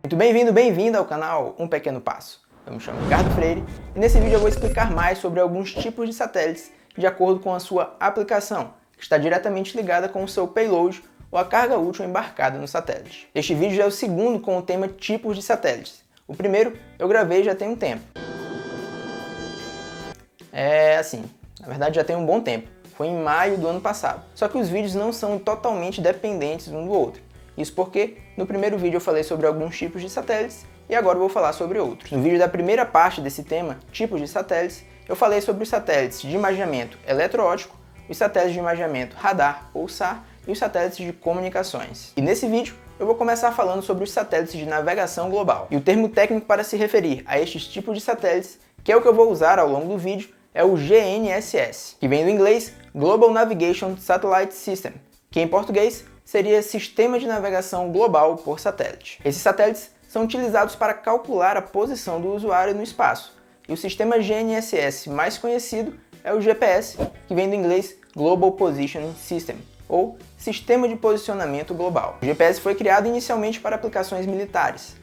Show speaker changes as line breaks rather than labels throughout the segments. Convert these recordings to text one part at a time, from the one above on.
Muito bem-vindo, bem-vinda ao canal Um Pequeno Passo. Eu me chamo Ricardo Freire e nesse vídeo eu vou explicar mais sobre alguns tipos de satélites de acordo com a sua aplicação, que está diretamente ligada com o seu payload ou a carga útil embarcada no satélite. Este vídeo é o segundo com o tema tipos de satélites. O primeiro eu gravei já tem um tempo. Na verdade já tem um bom tempo. Foi em maio do ano passado. Só que os vídeos não são totalmente dependentes um do outro. Isso porque no primeiro vídeo eu falei sobre alguns tipos de satélites e agora eu vou falar sobre outros. No vídeo da primeira parte desse tema, tipos de satélites, eu falei sobre os satélites de imageamento eletroóptico, os satélites de imageamento radar ou SAR e os satélites de comunicações. E nesse vídeo eu vou começar falando sobre os satélites de navegação global. E o termo técnico para se referir a estes tipos de satélites, que é o que eu vou usar ao longo do vídeo, é o GNSS, que vem do inglês Global Navigation Satellite System, que em português seria Sistema de Navegação Global por Satélite. Esses satélites são utilizados para calcular a posição do usuário no espaço, e o sistema GNSS mais conhecido é o GPS, que vem do inglês Global Positioning System, ou Sistema de Posicionamento Global. O GPS foi criado inicialmente para aplicações militares.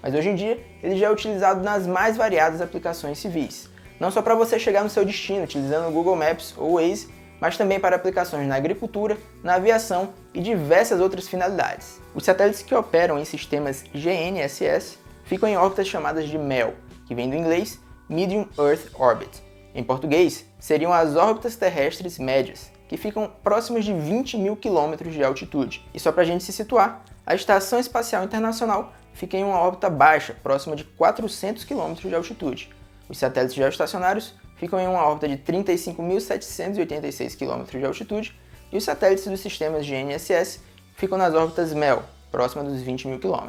Mas hoje em dia, ele já é utilizado nas mais variadas aplicações civis. Não só para você chegar no seu destino utilizando o Google Maps ou o Waze, mas também para aplicações na agricultura, na aviação e diversas outras finalidades. Os satélites que operam em sistemas GNSS ficam em órbitas chamadas de MEO, que vem do inglês Medium Earth Orbit. Em português, seriam as órbitas terrestres médias, que ficam próximas de 20 mil quilômetros de altitude. E só para a gente se situar, a Estação Espacial Internacional fica em uma órbita baixa, próxima de 400 km de altitude. Os satélites geoestacionários ficam em uma órbita de 35.786 km de altitude e os satélites dos sistemas GNSS ficam nas órbitas MEO, próxima dos 20 mil km.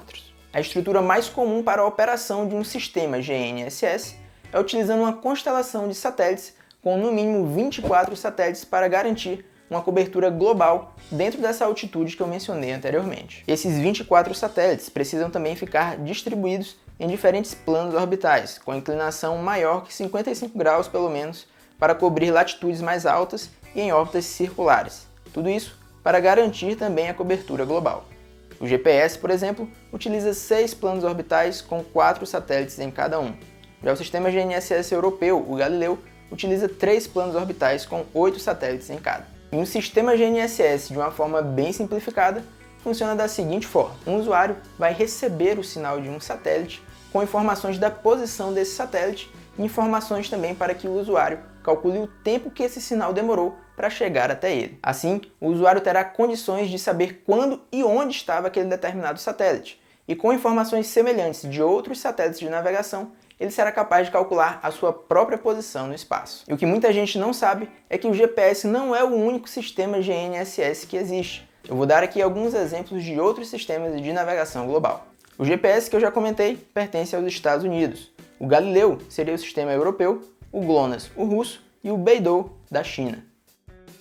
A estrutura mais comum para a operação de um sistema GNSS é utilizando uma constelação de satélites com no mínimo 24 satélites para garantir uma cobertura global dentro dessa altitude que eu mencionei anteriormente. Esses 24 satélites precisam também ficar distribuídos em diferentes planos orbitais, com inclinação maior que 55 graus pelo menos, para cobrir latitudes mais altas e em órbitas circulares. Tudo isso para garantir também a cobertura global. O GPS, por exemplo, utiliza 6 planos orbitais com 4 satélites em cada um. Já o sistema GNSS europeu, o Galileu, utiliza 3 planos orbitais com 8 satélites em cada. E um sistema GNSS, de uma forma bem simplificada, funciona da seguinte forma: um usuário vai receber o sinal de um satélite com informações da posição desse satélite e informações também para que o usuário calcule o tempo que esse sinal demorou para chegar até ele. Assim, o usuário terá condições de saber quando e onde estava aquele determinado satélite. E com informações semelhantes de outros satélites de navegação, ele será capaz de calcular a sua própria posição no espaço. E o que muita gente não sabe é que o GPS não é o único sistema GNSS que existe. Eu vou dar aqui alguns exemplos de outros sistemas de navegação global. O GPS que eu já comentei pertence aos Estados Unidos. O Galileu seria o sistema europeu, o GLONASS o russo e o Beidou da China.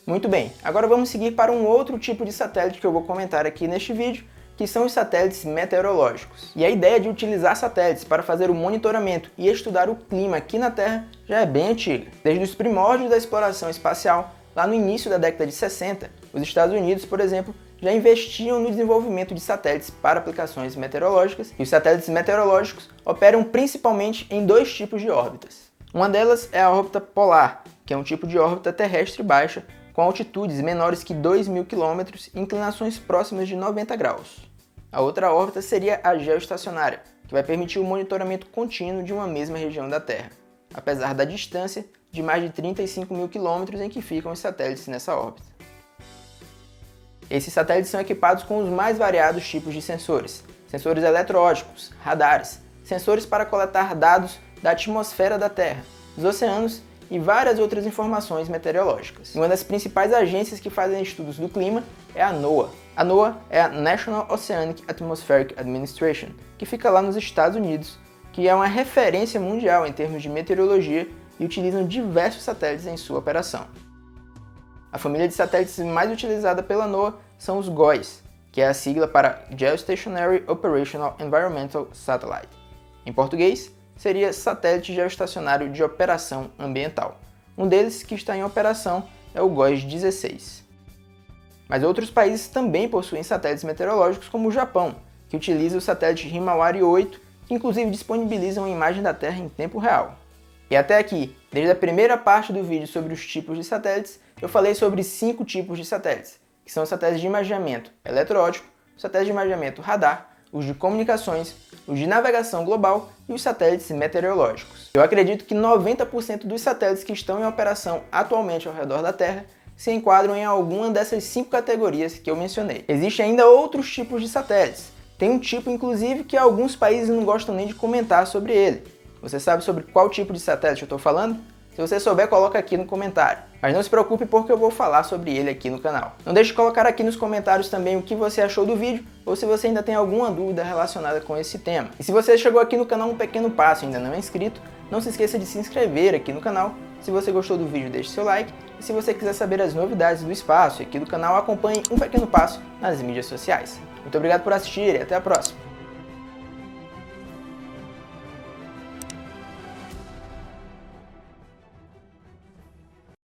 Muito bem, agora vamos seguir para um outro tipo de satélite que eu vou comentar aqui neste vídeo, que são os satélites meteorológicos. E a ideia de utilizar satélites para fazer o monitoramento e estudar o clima aqui na Terra já é bem antiga. Desde os primórdios da exploração espacial, lá no início da década de 60, os Estados Unidos, por exemplo, já investiam no desenvolvimento de satélites para aplicações meteorológicas, e os satélites meteorológicos operam principalmente em 2 tipos de órbitas. Uma delas é a órbita polar, que é um tipo de órbita terrestre baixa, com altitudes menores que 2.000 km e inclinações próximas de 90 graus. A outra órbita seria a geoestacionária, que vai permitir o monitoramento contínuo de uma mesma região da Terra, apesar da distância de mais de 35.000 km em que ficam os satélites nessa órbita. Esses satélites são equipados com os mais variados tipos de sensores: sensores eletroópticos, radares, sensores para coletar dados da atmosfera da Terra, dos oceanos e várias outras informações meteorológicas. E uma das principais agências que fazem estudos do clima é a NOAA. A NOAA é a National Oceanic Atmospheric Administration, que fica lá nos Estados Unidos, que é uma referência mundial em termos de meteorologia e utilizam diversos satélites em sua operação. A família de satélites mais utilizada pela NOAA são os GOES, que é a sigla para Geostationary Operational Environmental Satellite. Em português, seria Satélite Geoestacionário de Operação Ambiental. Um deles que está em operação é o GOES-16. Mas outros países também possuem satélites meteorológicos, como o Japão, que utiliza o satélite Himawari 8, que inclusive disponibiliza uma imagem da Terra em tempo real. E até aqui, desde a primeira parte do vídeo sobre os tipos de satélites, eu falei sobre 5 tipos de satélites, que são os satélites de imageamento eletroóptico, os satélites de imageamento radar, os de comunicações, os de navegação global e os satélites meteorológicos. Eu acredito que 90% dos satélites que estão em operação atualmente ao redor da Terra se enquadram em alguma dessas 5 categorias que eu mencionei. Existem ainda outros tipos de satélites. Tem um tipo, inclusive, que alguns países não gostam nem de comentar sobre ele. Você sabe sobre qual tipo de satélite eu estou falando? Se você souber, coloca aqui no comentário. Mas não se preocupe porque eu vou falar sobre ele aqui no canal. Não deixe de colocar aqui nos comentários também o que você achou do vídeo ou se você ainda tem alguma dúvida relacionada com esse tema. E se você chegou aqui no canal Um Pequeno Passo e ainda não é inscrito, não se esqueça de se inscrever aqui no canal. Se você gostou do vídeo, deixe seu like. E se você quiser saber as novidades do espaço aqui do canal, acompanhe Um Pequeno Passo nas mídias sociais. Muito obrigado por assistir e até a próxima!